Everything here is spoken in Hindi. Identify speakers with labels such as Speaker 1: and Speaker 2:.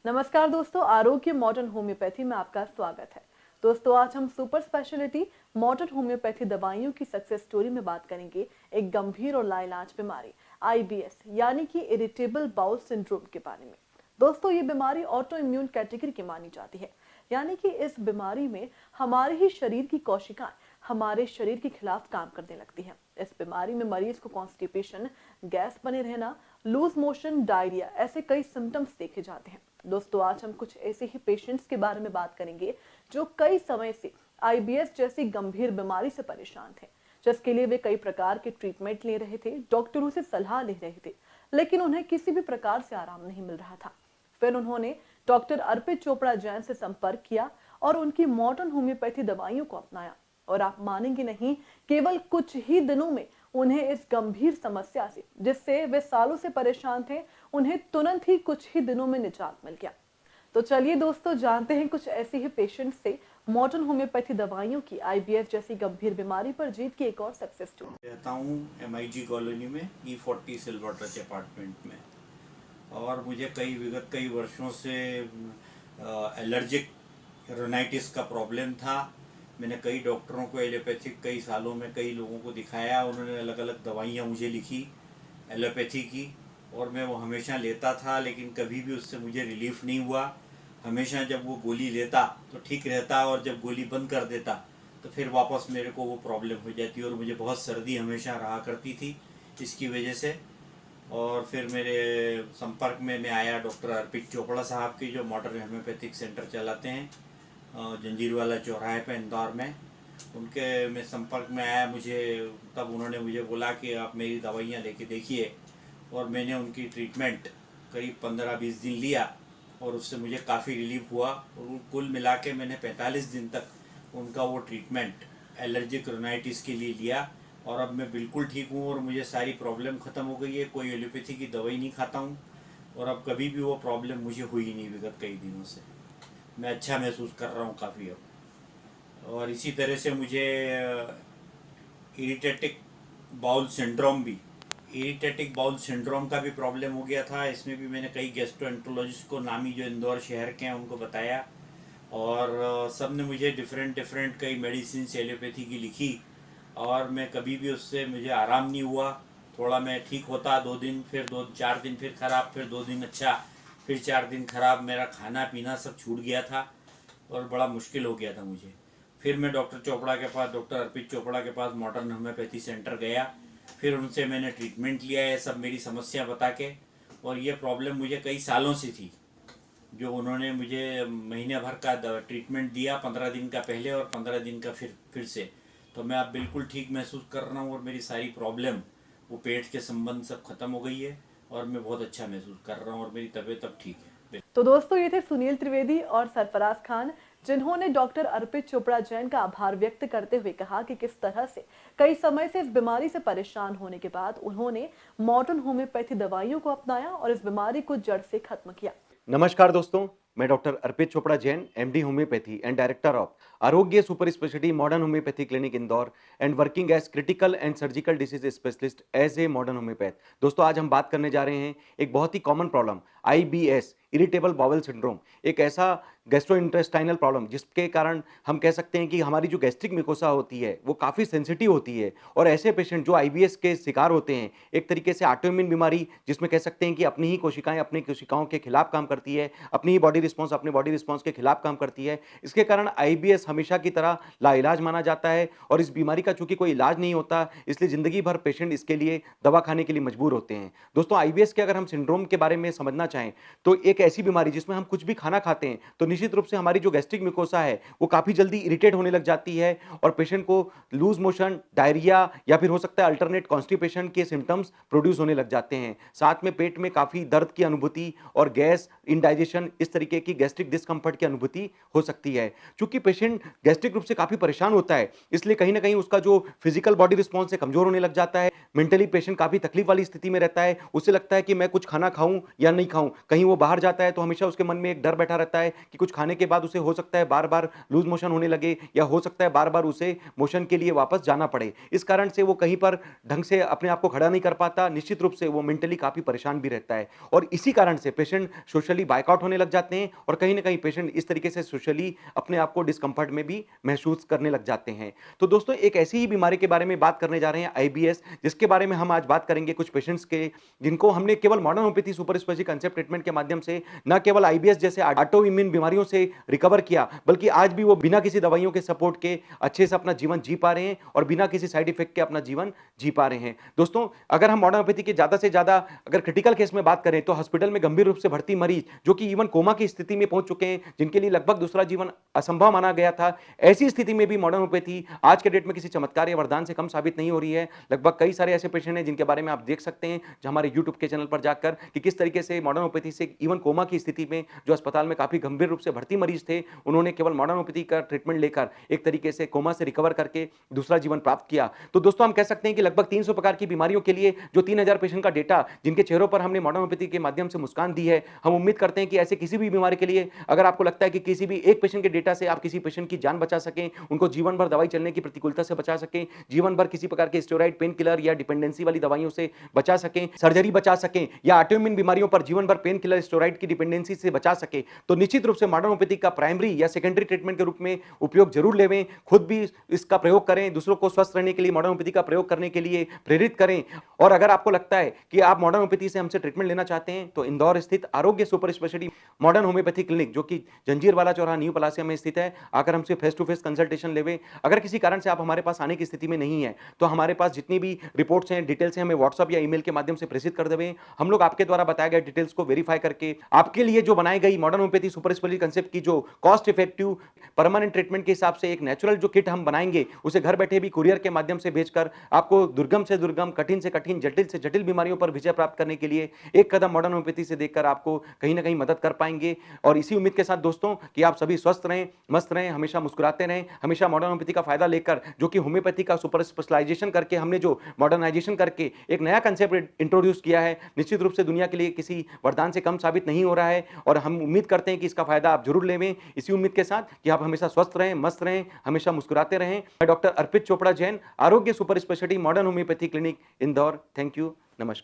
Speaker 1: नमस्कार दोस्तों, आरोग्य मॉडर्न होम्योपैथी में आपका स्वागत है। दोस्तों, आज हम सुपर स्पेशलिटी मॉडर्न होम्योपैथी दवाइयों की सक्सेस स्टोरी में बात करेंगे एक गंभीर और लाइलाज बीमारी आईबीएस यानी कि इरिटेबल बाउल सिंड्रोम के बारे में। दोस्तों, ये बीमारी ऑटो इम्यून कैटेगरी की मानी जाती है, यानी कि इस बीमारी में हमारे ही शरीर की कोशिकाएं हमारे शरीर के खिलाफ काम करने लगती हैं। इस बीमारी में मरीज को कॉन्स्टिपेशन, गैस बने रहना, लूज मोशन, डायरिया ऐसे कई सिम्टम्स देखे जाते हैं। दोस्तों, आज हम कुछ ऐसे ही पेशेंट्स के बारे में बात करेंगे जो कई समय से आईबीएस जैसी गंभीर बीमारी से परेशान थे, जिसके लिए वे कई प्रकार के ट्रीटमेंट ले रहे थे, डॉक्टरों से सलाह ले रहे थे, लेकिन उन्हें किसी भी प्रकार से आराम नहीं मिल रहा था। फिर उन्होंने डॉक्टर अर्पित चोपड़ा जैन से संपर्क किया और उनकी मॉडर्न होम्योपैथी दवाइयों को अपनाया और आप मानेंगे नहीं, केवल कुछ ही दिनों में उन्हें इस गंभीर समस्या से, जिससे वे सालों से परेशान थे, उन्हें तुरंत ही कुछ ही दिनों में निजात मिल गया। तो चलिए दोस्तों, जानते हैं कुछ ऐसे ही पेशेंट से मॉडर्न होम्योपैथी दवाइयों की आईबीएस जैसी गंभीर बीमारी पर जीत की एक और सक्सेस स्टोरी।
Speaker 2: रहता हूँ MIG कॉलोनी में E40 सिल्वर टच अपार्टमेंट में, और मुझे कई वर्षों से एलर्जिक रोनाइटिस का प्रॉब्लम था। मैंने कई डॉक्टरों को एलोपैथिक कई सालों में कई लोगों को दिखाया, उन्होंने अलग अलग दवाइयाँ मुझे लिखी एलोपैथी की, और मैं वो हमेशा लेता था, लेकिन कभी भी उससे मुझे रिलीफ नहीं हुआ। हमेशा जब वो गोली लेता तो ठीक रहता, और जब गोली बंद कर देता तो फिर वापस मेरे को वो प्रॉब्लम हो जाती, और मुझे बहुत सर्दी हमेशा रहा करती थी इसकी वजह से। और फिर मेरे संपर्क में मैं आया डॉक्टर अर्पित चोपड़ा साहब की, जो मॉडर्न होम्योपैथिक सेंटर चलाते हैं जंजीरवाला चौराहे पे इंदौर में। उनके मैं संपर्क में आया, मुझे तब उन्होंने मुझे बोला कि आप मेरी दवाइयाँ लेके देखिए, और मैंने उनकी ट्रीटमेंट करीब 15-20 दिन लिया, और उससे मुझे काफ़ी रिलीफ हुआ। और कुल मिला के मैंने 45 दिन तक उनका वो ट्रीटमेंट एलर्जिक रोनाइटिस के लिए लिया, और अब मैं बिल्कुल ठीक हूँ, और मुझे सारी प्रॉब्लम ख़त्म हो गई है। कोई एलोपैथी की दवाई नहीं खाता हूँ, और अब कभी भी वो प्रॉब्लम मुझे हुई नहीं विगत कई दिनों से। मैं अच्छा महसूस कर रहा हूँ काफ़ी अब। और इसी तरह से मुझे इरिटेटिक बाउल सिंड्रोम का भी प्रॉब्लम हो गया था। इसमें भी मैंने कई गैस्ट्रोएंटरोलॉजिस्ट को, नामी जो इंदौर शहर के हैं, उनको बताया, और सब ने मुझे डिफरेंट कई मेडिसिन एलोपैथी की लिखी, और मैं कभी भी उससे मुझे आराम नहीं हुआ। थोड़ा मैं ठीक होता 2 दिन, फिर 2-4 दिन फिर ख़राब, फिर 2 दिन अच्छा, फिर 4 दिन ख़राब। मेरा खाना पीना सब छूट गया था, और बड़ा मुश्किल हो गया था मुझे। फिर मैं डॉक्टर चोपड़ा के पास, डॉक्टर अर्पित चोपड़ा के पास मॉडर्न होम्योपैथी सेंटर गया। फिर उनसे मैंने ट्रीटमेंट लिया है, सब मेरी समस्या बता के। और ये प्रॉब्लम मुझे कई सालों से थी, जो उन्होंने मुझे महीने भर का ट्रीटमेंट दिया, 15 दिन का पहले और 15 दिन का फिर से। तो मैं अब बिल्कुल ठीक महसूस कर रहा हूँ, और मेरी सारी प्रॉब्लम, वो पेट के संबंध सब खत्म हो गई है, और मैं बहुत अच्छा महसूस कर रहा हूँ, और मेरी तबीयत अब ठीक है।
Speaker 1: तो दोस्तों, ये थे सुनील त्रिवेदी और सरफराज खान, जिन्होंने डॉक्टर अर्पित चोपड़ा जैन का आभार व्यक्त करते हुए कहा कि किस तरह से कई समय से इस बीमारी से परेशान होने के बाद उन्होंने मॉडर्न होम्योपैथी दवाइयों को अपनाया और इस बीमारी को जड़ से खत्म किया।
Speaker 3: नमस्कार दोस्तों, मैं doctor Arpit Chopra Jain, MD homeopathy and director of Arogya super speciality modern homeopathy clinic Indore and working as critical and surgical disease specialist as a modern homeopath. दोस्तों, आज हम बात करने जा रहे हैं एक बहुत ही common problem, IBS irritable bowel syndrome. एक ऐसा गैस्ट्रोइंटेस्टाइनल प्रॉब्लम जिसके कारण हम कह सकते हैं कि हमारी जो गैस्ट्रिक मिकोसा होती है वो काफ़ी सेंसिटिव होती है, और ऐसे पेशेंट जो आईबीएस के शिकार होते हैं, एक तरीके से ऑटोइम्यून बीमारी, जिसमें कह सकते हैं कि अपनी ही कोशिकाएं अपनी कोशिकाओं के खिलाफ काम करती है, अपनी ही बॉडी रिस्पॉन्स अपने बॉडी रिस्पॉन्स के खिलाफ काम करती है। इसके कारण आईबीएस हमेशा की तरह लाइलाज माना जाता है, और इस बीमारी का चूंकि कोई इलाज नहीं होता, इसलिए जिंदगी भर पेशेंट इसके लिए दवा खाने के लिए मजबूर होते हैं। दोस्तों, आईबीएस के अगर हम सिंड्रोम के बारे में समझना चाहें तो एक ऐसी बीमारी जिसमें हम कुछ भी खाना खाते हैं तो निश्चित रूप से हमारी जो गैस्ट्रिक मिकोसा है वो काफी जल्दी इरिटेट होने लग जाती है, और पेशेंट को लूज मोशन, डायरिया या फिर हो सकता है अल्टरनेट कॉन्स्टिपेशन के सिम्टम्स प्रोड्यूस होने लग जाते हैं। साथ में पेट में काफी दर्द की अनुभूति और गैस, इंडाइजेशन, इस तरीके की गैस्ट्रिक डिस्कम्फर्ट की अनुभूति हो सकती है। चूंकि पेशेंट गैस्ट्रिक रूप से काफी परेशान होता है, इसलिए कहीं ना कहीं उसका जो फिजिकल बॉडी रिस्पॉन्स है कमजोर होने लग जाता है। मेंटली पेशेंट काफी तकलीफ वाली स्थिति में रहता है, उसे लगता है कि मैं कुछ खाना खाऊं या नहीं खाऊं, बताऊं, कहीं वो बाहर जाता है तो हमेशा उसके मन में एक डर बैठा रहता है कि कुछ खाने के बाद उसे हो सकता है बार बार लूज मोशन होने लगे, या हो सकता है बार बार उसे मोशन के लिए वापस जाना पड़े। इस कारण से वो कहीं पर ढंग से अपने आप को खड़ा नहीं कर पाता, निश्चित रूप से वो मेंटली काफी परेशान भी रहता है। और इसी कारण से पेशेंट सोशली बायकआउट होने लग जाते हैं, और कहीं ना कहीं पेशेंट इस तरीके से सोशली अपने आप को डिस्कंफर्ट में भी महसूस करने लग जाते हैं। तो दोस्तों, एक ऐसी ही बीमारी के बारे में बात करने जा रहे हैं, आईबीएस, जिसके बारे में हम आज बात करेंगे कुछ पेशेंट्स के, जिनको हमने केवल modern homeopathy super speciality concept treatment के माध्यम से न केवल आईबीएस जैसे ऑटो इम्यून बीमारियों से रिकवर किया, बल्कि आज भी वो बिना किसी दवाइयों के सपोर्ट के अच्छे से अपना जीवन जी पा रहे हैं और बिना किसी साइड इफेक्ट के अपना जीवन जी पा रहे हैं। दोस्तों, अगर हम मॉडर्न होम्योपैथी के ज्यादा से ज्यादा अगर क्रिटिकल केस में बात करें तो हॉस्पिटल में गंभीर रूप से भर्ती मरीज जो कि इवन कोमा की स्थिति में पहुंच चुके हैं, जिनके लिए लगभग दूसरा जीवन असंभव माना गया था, ऐसी स्थिति में भी मॉडर्न होम्योपैथी आज के डेट में किसी चमत्कार या वरदान से कम साबित नहीं हो रही है। लगभग कई सारे ऐसे पेशेंट हैं जिनके बारे में आप देख सकते हैं जो हमारे यूट्यूब के चैनल पर जाकर कि किस तरीके से मॉडर्न होम्योपैथी से इवन कोमा की स्थिति में जो अस्पताल में काफी गंभीर रूप से भर्ती मरीज थे, उन्होंने केवल मॉडर्न होम्योपैथी का ट्रीटमेंट लेकर एक तरीके से कोमा से रिकवर करके दूसरा जीवन प्राप्त किया। तो दोस्तों, हम कह सकते हैं कि लगभग 300 प्रकार की बीमारियों के लिए जो 3000 पेशेंट का डेटा जिनके चेहरों पर हमने मॉडर्न होम्योपैथी के माध्यम से मुस्कान दी है, हम उम्मीद करते हैं कि ऐसे किसी भी बीमारी के लिए अगर आपको लगता है कि किसी भी एक पेशेंट के डेटा से आप किसी पेशेंट की जान बचा सकें, उनको जीवन भर दवाई चलने की प्रतिकूलता से बचा सकें, जीवन भर किसी प्रकार के स्टेरॉइड, पेन किलर या डिपेंडेंसी वाली दवाइयों से बचा सकें, सर्जरी बचा सकें, या ऑटोइम्यून बीमारियों पर जीवन भर पेन किलर, स्टेरॉइड की डिपेंडेंसी से बचा सके, तो निश्चित रूप से मॉडर्न होम्योपैथी का प्राइमरी या सेकेंडरी ट्रीटमेंट के रूप में उपयोग जरूर लेवें। खुद भी इसका प्रयोग करें, दूसरों को स्वस्थ रहने के लिए मॉडर्न होम्योपैथी का प्रयोग करने के लिए प्रेरित करें। और अगर आपको लगता है कि आप मॉडर्न होम्योपैथी से हमसे ट्रीटमेंट लेना चाहते हैं तो इंदौर स्थित आरोग्य super speciality modern homeopathy clinic, जो कि जंजीर वाला चौराहा, न्यू पलासिया में स्थित है, आकर हमसे फेस टू फेस कंसल्टेशन लेवें। अगर किसी कारण से आप हमारे पास आने की स्थिति में नहीं है तो हमारे पास जितनी भी रिपोर्ट्स हैं, डिटेल्स हैं, हमें व्हाट्सएप या ईमेल के माध्यम से प्रेषित कर देवें। हम लोग आपके द्वारा बताए गए डिटेल्स को वेरीफाई करके आपके लिए जो बनाई गई modern homeopathy super speciality concept की जो कॉस्ट इफेक्टिव परमानेंट ट्रीटमेंट के हिसाब से एक नेचुरल जो किट हम बनाएंगे, उसे घर बैठे भी कुरियर के माध्यम से भेजकर आपको दुर्गम से दुर्गम, कठिन से कठिन, जटिल से जटिल बीमारियों पर विजय प्राप्त करने के लिए एक कदम मॉडर्न होम्योपैथी से देखकर आपको कहीं ना कहीं मदद कर पाएंगे। और इसी उम्मीद के साथ दोस्तों कि आप सभी स्वस्थ रहें, मस्त रहें, हमेशा मुस्कुराते रहें, हमेशा मॉडर्न होम्योपैथी का फायदा लेकर, जो कि होम्योपैथी का सुपर स्पेशलाइजेशन करके हमने जो मॉडर्नाइजेशन करके एक नया कंसेप्ट इंट्रोड्यूस किया है, निश्चित रूप से दुनिया के लिए किसी वरदान से कम साबित नहीं हो रहा है। और हम उम्मीद करते हैं कि इसका फायदा आप जरूर लेवें, इसी उम्मीद के साथ कि आप हमेशा स्वस्थ रहें, मस्त रहें, हमेशा मुस्कुराते रहें। मैं डॉक्टर अर्पित चोपड़ा जैन, आरोग्य super speciality modern homeopathy clinic, Indore. Thank you, नमस्कार।